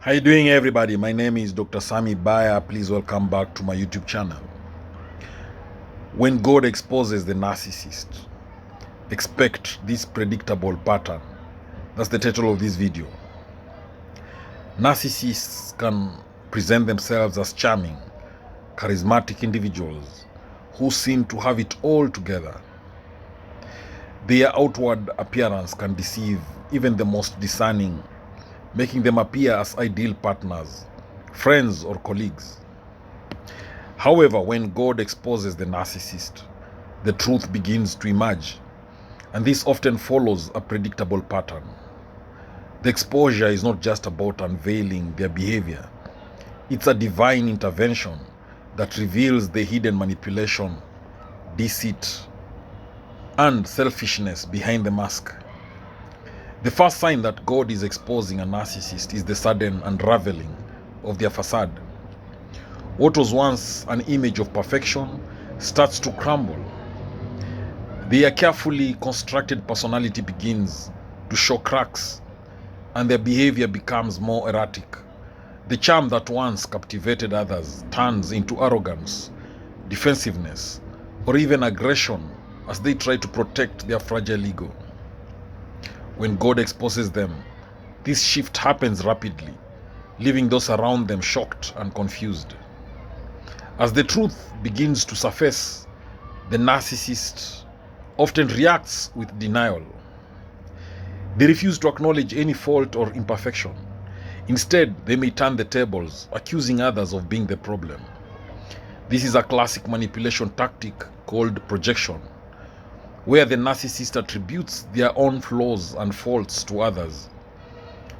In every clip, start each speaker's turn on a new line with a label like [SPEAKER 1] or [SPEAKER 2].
[SPEAKER 1] How you doing, everybody? My name is Dr. Sammy BAYA. Please welcome back to my YouTube channel. When God exposes the narcissist, expect this predictable pattern. That's the title of this video. Narcissists can present themselves as charming, charismatic individuals who seem to have it all together. Their outward appearance can deceive even the most discerning, making them appear as ideal partners, friends, or colleagues. However, when God exposes the narcissist, the truth begins to emerge, and this often follows a predictable pattern. The exposure is not just about unveiling their behavior, it's a divine intervention that reveals the hidden manipulation, deceit, and selfishness behind the mask. The first sign that God is exposing a narcissist is the sudden unraveling of their facade. What was once an image of perfection starts to crumble. Their carefully constructed personality begins to show cracks, and their behavior becomes more erratic. The charm that once captivated others turns into arrogance, defensiveness, or even aggression as they try to protect their fragile ego. When God exposes them, this shift happens rapidly, leaving those around them shocked and confused. As the truth begins to surface, the narcissist often reacts with denial. They refuse to acknowledge any fault or imperfection. Instead, they may turn the tables, accusing others of being the problem. This is a classic manipulation tactic called projection, where the narcissist attributes their own flaws and faults to others.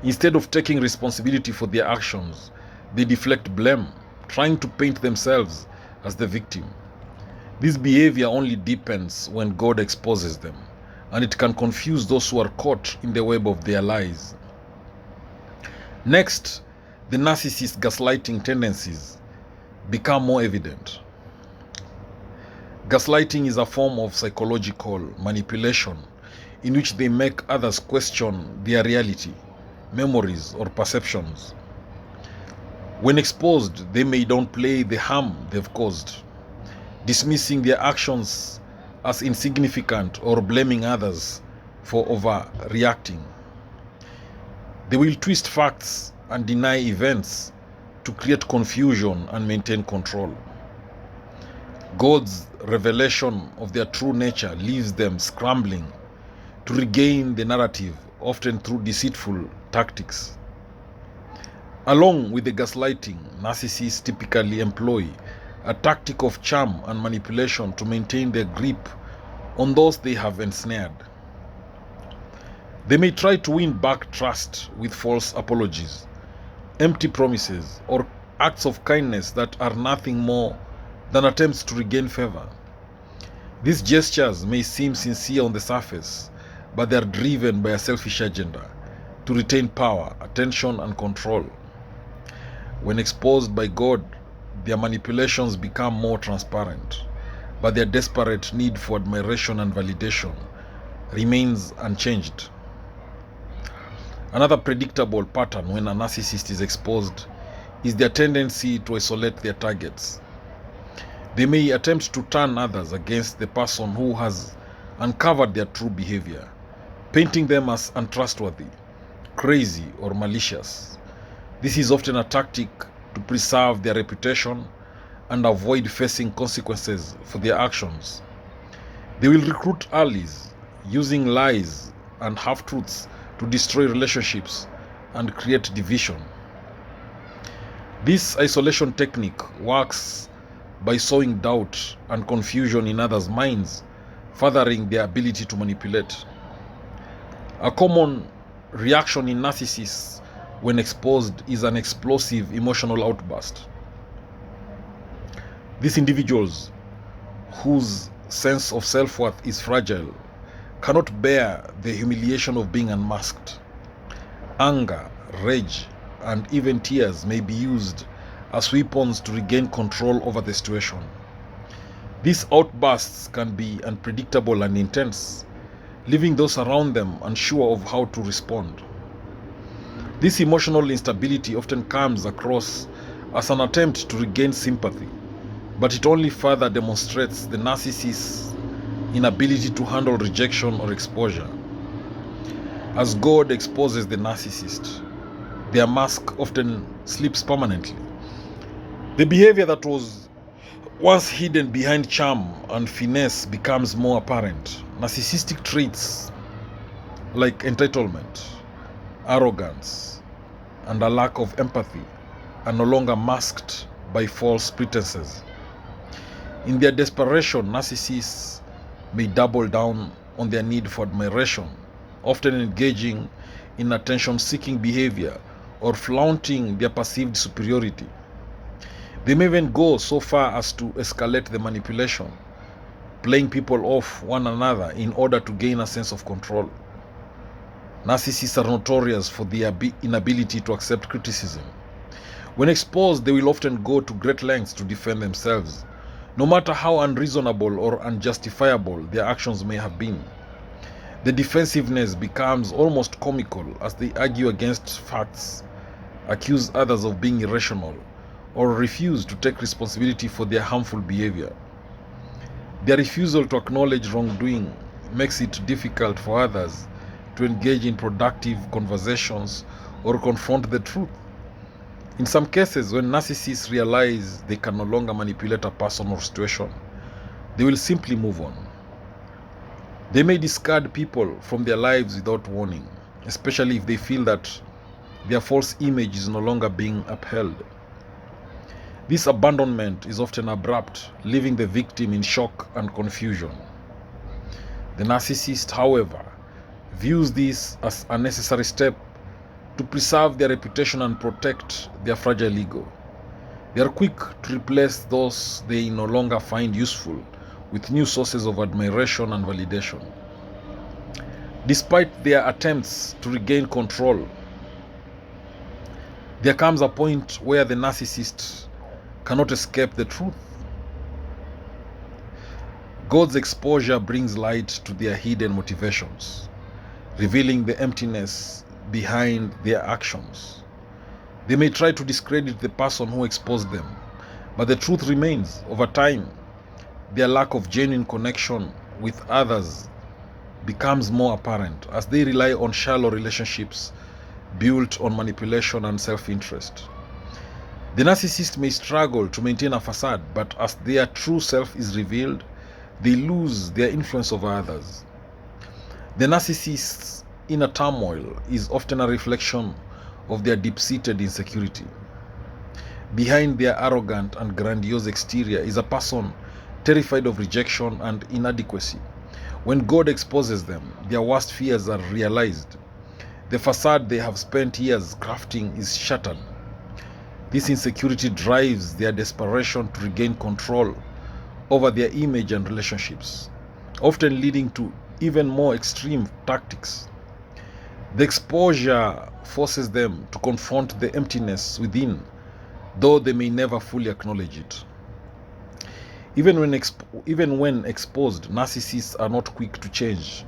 [SPEAKER 1] Instead of taking responsibility for their actions, they deflect blame, trying to paint themselves as the victim. This behavior only deepens when God exposes them, and it can confuse those who are caught in the web of their lies. Next, the narcissist's gaslighting tendencies become more evident. Gaslighting is a form of psychological manipulation in which they make others question their reality, memories, or perceptions. When exposed, they may downplay the harm they've caused, dismissing their actions as insignificant or blaming others for overreacting. They will twist facts and deny events to create confusion and maintain control. God's revelation of their true nature leaves them scrambling to regain the narrative, often through deceitful tactics. Along with the gaslighting, narcissists typically employ a tactic of charm and manipulation to maintain their grip on those they have ensnared. They may try to win back trust with false apologies, empty promises, or acts of kindness that are nothing more than attempts to regain favor. These gestures may seem sincere on the surface, but they are driven by a selfish agenda to retain power, attention, and control. When exposed by God, their manipulations become more transparent, but their desperate need for admiration and validation remains unchanged. Another predictable pattern when a narcissist is exposed is their tendency to isolate their targets. They may attempt to turn others against the person who has uncovered their true behavior, painting them as untrustworthy, crazy, or malicious. This is often a tactic to preserve their reputation and avoid facing consequences for their actions. They will recruit allies, using lies and half-truths to destroy relationships and create division. This isolation technique works by sowing doubt and confusion in others' minds, furthering their ability to manipulate. A common reaction in narcissists when exposed is an explosive emotional outburst. These individuals, whose sense of self-worth is fragile, cannot bear the humiliation of being unmasked. Anger, rage, and even tears may be used as weapons to regain control over the situation. These outbursts can be unpredictable and intense, leaving those around them unsure of how to respond. This emotional instability often comes across as an attempt to regain sympathy, but it only further demonstrates the narcissist's inability to handle rejection or exposure. As God exposes the narcissist, their mask often slips permanently. The behavior that was once hidden behind charm and finesse becomes more apparent. Narcissistic traits like entitlement, arrogance, and a lack of empathy are no longer masked by false pretenses. In their desperation, narcissists may double down on their need for admiration, often engaging in attention-seeking behavior or flaunting their perceived superiority. They may even go so far as to escalate the manipulation, playing people off one another in order to gain a sense of control. Narcissists are notorious for their inability to accept criticism. When exposed, they will often go to great lengths to defend themselves, no matter how unreasonable or unjustifiable their actions may have been. The defensiveness becomes almost comical as they argue against facts, accuse others of being irrational, or refuse to take responsibility for their harmful behavior. Their refusal to acknowledge wrongdoing makes it difficult for others to engage in productive conversations or confront the truth. In some cases, when narcissists realize they can no longer manipulate a person or situation, they will simply move on. They may discard people from their lives without warning, especially if they feel that their false image is no longer being upheld. This abandonment is often abrupt, leaving the victim in shock and confusion. The narcissist, however, views this as a necessary step to preserve their reputation and protect their fragile ego. They are quick to replace those they no longer find useful with new sources of admiration and validation. Despite their attempts to regain control, there comes a point where the narcissist cannot escape the truth. God's exposure brings light to their hidden motivations, revealing the emptiness behind their actions. They may try to discredit the person who exposed them, but the truth remains. Over time, their lack of genuine connection with others becomes more apparent as they rely on shallow relationships built on manipulation and self-interest. The narcissist may struggle to maintain a facade, but as their true self is revealed, they lose their influence over others. The narcissist's inner turmoil is often a reflection of their deep-seated insecurity. Behind their arrogant and grandiose exterior is a person terrified of rejection and inadequacy. When God exposes them, their worst fears are realized. The facade they have spent years crafting is shattered. This insecurity drives their desperation to regain control over their image and relationships, often leading to even more extreme tactics. The exposure forces them to confront the emptiness within, though they may never fully acknowledge it. Even when exposed, narcissists are not quick to change.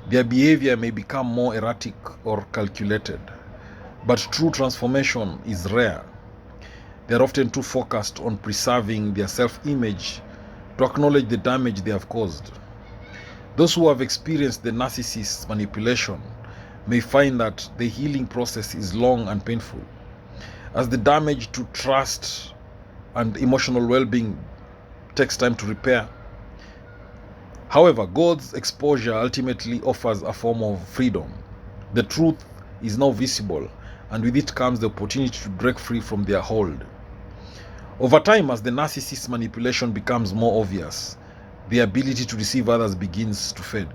[SPEAKER 1] Their behavior may become more erratic or calculated, but true transformation is rare. They are often too focused on preserving their self-image to acknowledge the damage they have caused. Those who have experienced the narcissist's manipulation may find that the healing process is long and painful, as the damage to trust and emotional well-being takes time to repair. However, God's exposure ultimately offers a form of freedom. The truth is now visible, and with it comes the opportunity to break free from their hold. Over time, as the narcissist's manipulation becomes more obvious, the ability to deceive others begins to fade.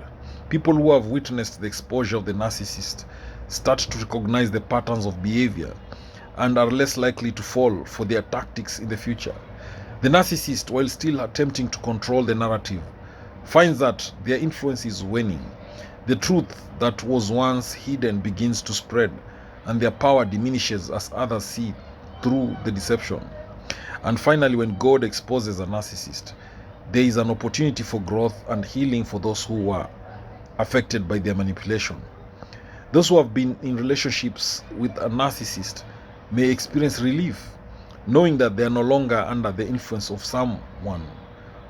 [SPEAKER 1] People who have witnessed the exposure of the narcissist start to recognize the patterns of behavior and are less likely to fall for their tactics in the future. The narcissist, while still attempting to control the narrative, finds that their influence is waning. The truth that was once hidden begins to spread, and their power diminishes as others see through the deception. And finally, when God exposes a narcissist, there is an opportunity for growth and healing for those who were affected by their manipulation. Those who have been in relationships with a narcissist may experience relief, knowing that they are no longer under the influence of someone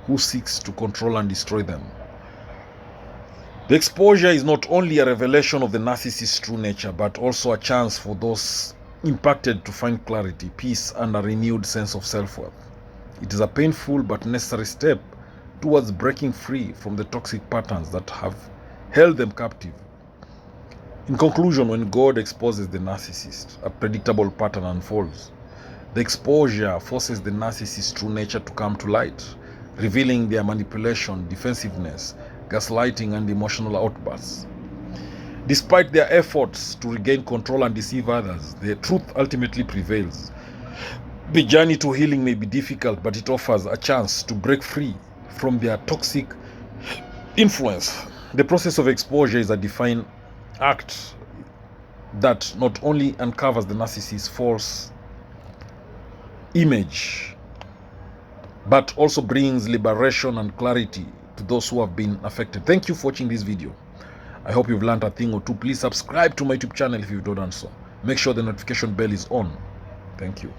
[SPEAKER 1] who seeks to control and destroy them. The exposure is not only a revelation of the narcissist's true nature, but also a chance for those impacted to find clarity, peace, and a renewed sense of self-worth. It is a painful but necessary step towards breaking free from the toxic patterns that have held them captive. In conclusion, when God exposes the narcissist, a predictable pattern unfolds. The exposure forces the narcissist's true nature to come to light, revealing their manipulation, defensiveness, gaslighting, and emotional outbursts. Despite their efforts to regain control and deceive others, the truth ultimately prevails. The journey to healing may be difficult, but it offers a chance to break free from their toxic influence. The process of exposure is a defined act that not only uncovers the narcissist's false image, but also brings liberation and clarity to those who have been affected. Thank you for watching this video. I hope you've learned a thing or two. Please subscribe to my YouTube channel if you've not done so. Make sure the notification bell is on. Thank you.